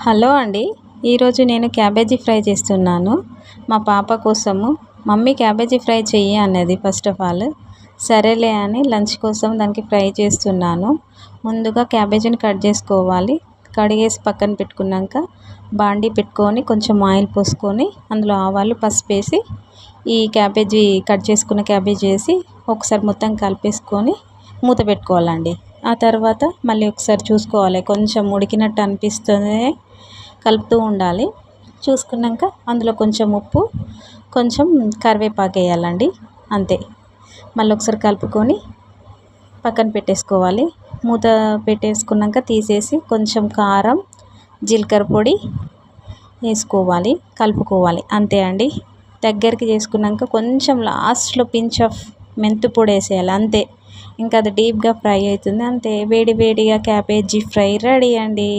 Hello అండి. ఈరోజు నేను క్యాబేజీ ఫ్రై చేస్తున్నాను మా పాప కోసము. మమ్మీ క్యాబేజీ ఫ్రై చెయ్యి అన్నది. ఫస్ట్ ఆఫ్ ఆల్ సరేలే అని లంచ్ కోసం దానికి ఫ్రై చేస్తున్నాను. ముందుగా క్యాబేజీని కట్ చేసుకోవాలి. కడిగేసి పక్కన పెట్టుకున్నాక బాండీ పెట్టుకొని కొంచెం ఆయిల్ పోసుకొని అందులో ఆవాలు పసుపు వేసి ఈ క్యాబేజీ కట్ చేసుకున్న క్యాబేజీ వేసి ఒకసారి మొత్తం కలిపేసుకొని మూత పెట్టుకోవాలండి. ఆ తర్వాత మళ్ళీ ఒకసారి చూసుకోవాలి. కొంచెం ఉడికినట్టు అనిపిస్తుంది, కలుపుతూ ఉండాలి. చూసుకున్నాక అందులో కొంచెం ఉప్పు, కొంచెం కరివేపాకు వేయాలండి. అంతే. మళ్ళీ ఒకసారి కలుపుకొని పక్కన పెట్టేసుకోవాలి. మూత పెట్టేసుకున్నాక తీసేసి కొంచెం కారం, జీలకర్ర పొడి వేసుకోవాలి, కలుపుకోవాలి. అంతే అండి. దగ్గరికి చేసుకున్నాక కొంచెం లాస్ట్లో పించ్ ఆఫ్ మెంతు పొడి వేసేయాలి. అంతే. ఇంకా అది డీప్గా ఫ్రై అవుతుంది. అంతే. వేడి వేడిగా క్యాబేజీ ఫ్రై రెడీ అండి.